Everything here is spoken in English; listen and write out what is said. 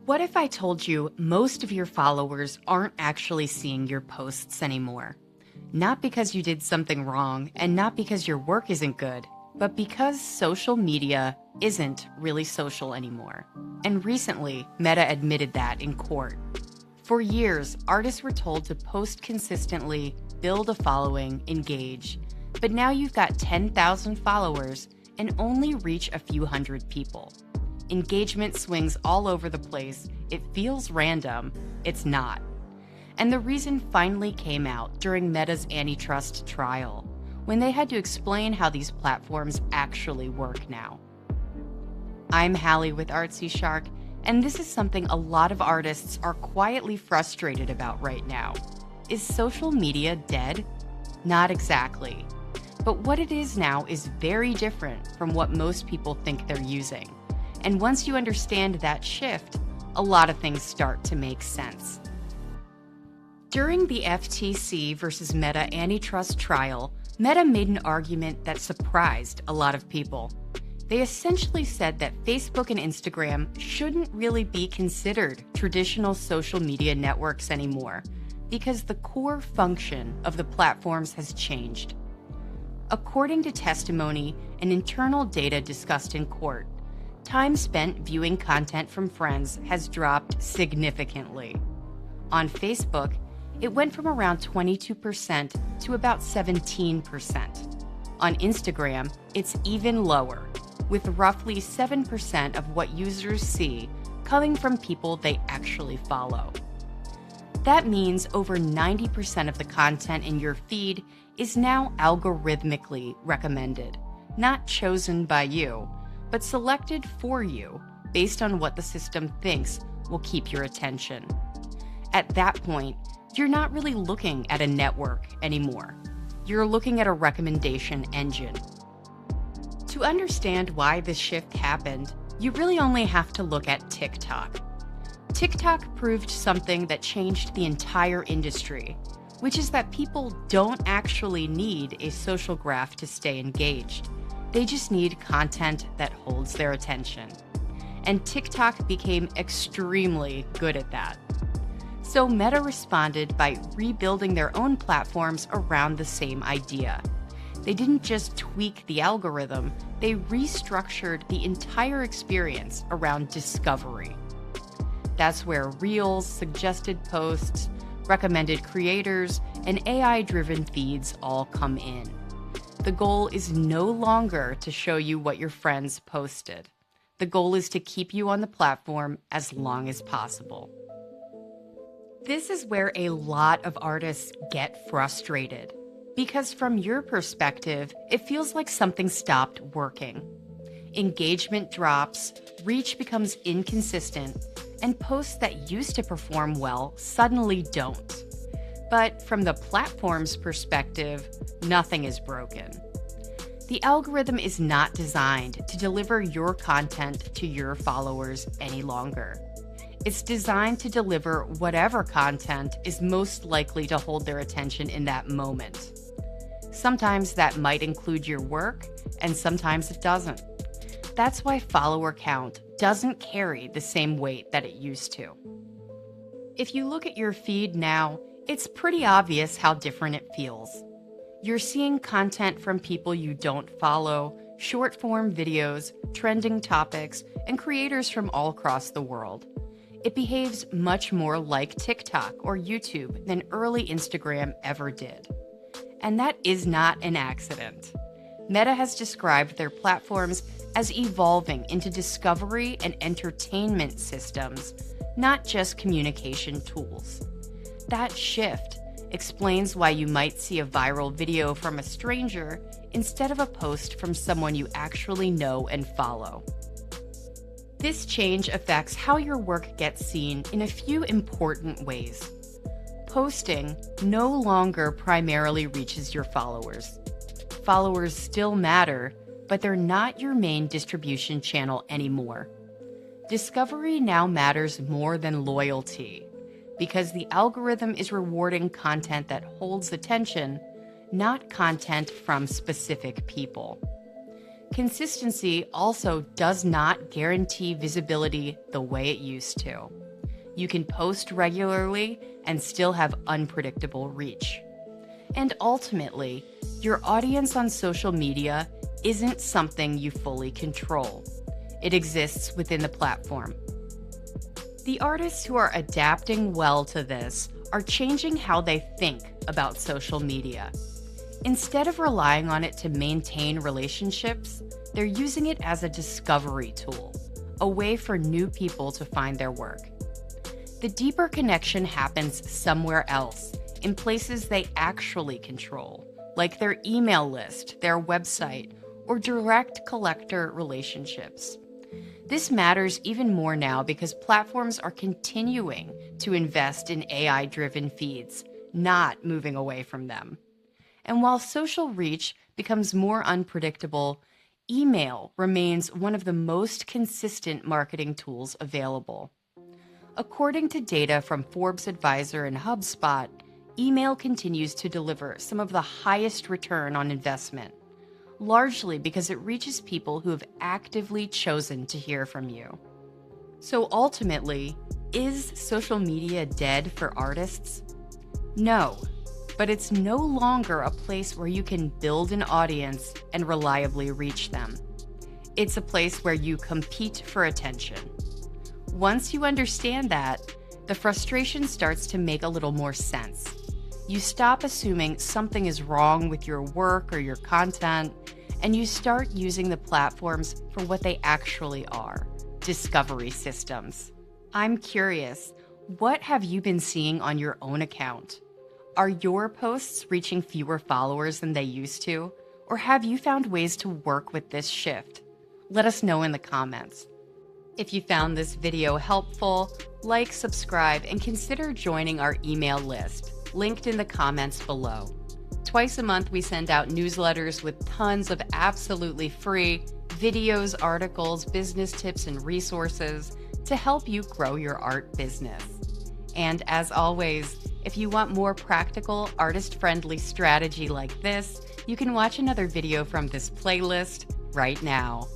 What if I told you most of your followers aren't actually seeing your posts anymore? Not because you did something wrong and not because your work isn't good, but because social media isn't really social anymore. And recently, Meta admitted that in court. For years, artists were told to post consistently, build a following, engage. But now you've got 10,000 followers and only reach a few hundred people. Engagement swings all over the place. It feels random. It's not. And the reason finally came out during Meta's antitrust trial, when they had to explain how these platforms actually work now. I'm Hallie with Artsy Shark, and this is something a lot of artists are quietly frustrated about right now. Is social media dead? Not exactly. But what it is now is very different from what most people think they're using. And once you understand that shift, a lot of things start to make sense. During the FTC versus Meta antitrust trial, Meta made an argument that surprised a lot of people. They essentially said that Facebook and Instagram shouldn't really be considered traditional social media networks anymore, because the core function of the platforms has changed. According to testimony and internal data discussed in court, time spent viewing content from friends has dropped significantly. On Facebook, it went from around 22% to about 17%. On Instagram, it's even lower, with roughly 7% of what users see coming from people they actually follow. That means over 90% of the content in your feed is now algorithmically recommended, not chosen by you, but selected for you based on what the system thinks will keep your attention. At that point, you're not really looking at a network anymore. You're looking at a recommendation engine. To understand why this shift happened, you really only have to look at TikTok. TikTok proved something that changed the entire industry, which is that people don't actually need a social graph to stay engaged. They just need content that holds their attention. And TikTok became extremely good at that. So Meta responded by rebuilding their own platforms around the same idea. They didn't just tweak the algorithm, they restructured the entire experience around discovery. That's where Reels, suggested posts, recommended creators, and AI-driven feeds all come in. The goal is no longer to show you what your friends posted. The goal is to keep you on the platform as long as possible. This is where a lot of artists get frustrated, because from your perspective, it feels like something stopped working. Engagement drops, reach becomes inconsistent, and posts that used to perform well suddenly don't. But from the platform's perspective, nothing is broken. The algorithm is not designed to deliver your content to your followers any longer. It's designed to deliver whatever content is most likely to hold their attention in that moment. Sometimes that might include your work, and sometimes it doesn't. That's why follower count doesn't carry the same weight that it used to. If you look at your feed now, it's pretty obvious how different it feels. You're seeing content from people you don't follow, short-form videos, trending topics, and creators from all across the world. It behaves much more like TikTok or YouTube than early Instagram ever did. And that is not an accident. Meta has described their platforms as evolving into discovery and entertainment systems, not just communication tools. That shift explains why you might see a viral video from a stranger instead of a post from someone you actually know and follow. This change affects how your work gets seen in a few important ways. Posting no longer primarily reaches your followers. Followers still matter, but they're not your main distribution channel anymore. Discovery now matters more than loyalty, because the algorithm is rewarding content that holds attention, not content from specific people. Consistency also does not guarantee visibility the way it used to. You can post regularly and still have unpredictable reach. And ultimately, your audience on social media isn't something you fully control. It exists within the platform. The artists who are adapting well to this are changing how they think about social media. Instead of relying on it to maintain relationships, they're using it as a discovery tool, a way for new people to find their work. The deeper connection happens somewhere else, in places they actually control, like their email list, their website, or direct collector relationships. This matters even more now because platforms are continuing to invest in AI-driven feeds, not moving away from them. And while social reach becomes more unpredictable, email remains one of the most consistent marketing tools available. According to data from Forbes Advisor and HubSpot, email continues to deliver some of the highest return on investment, largely because it reaches people who have actively chosen to hear from you. So ultimately, is social media dead for artists? No, but it's no longer a place where you can build an audience and reliably reach them. It's a place where you compete for attention. Once you understand that, the frustration starts to make a little more sense. You stop assuming something is wrong with your work or your content, and you start using the platforms for what they actually are: discovery systems. I'm curious, what have you been seeing on your own account? Are your posts reaching fewer followers than they used to? Or have you found ways to work with this shift? Let us know in the comments. If you found this video helpful, like, subscribe, and consider joining our email list, linked in the comments below. Twice a month, we send out newsletters with tons of absolutely free videos, articles, business tips, and resources to help you grow your art business. And as always, if you want more practical, artist-friendly strategy like this, you can watch another video from this playlist right now.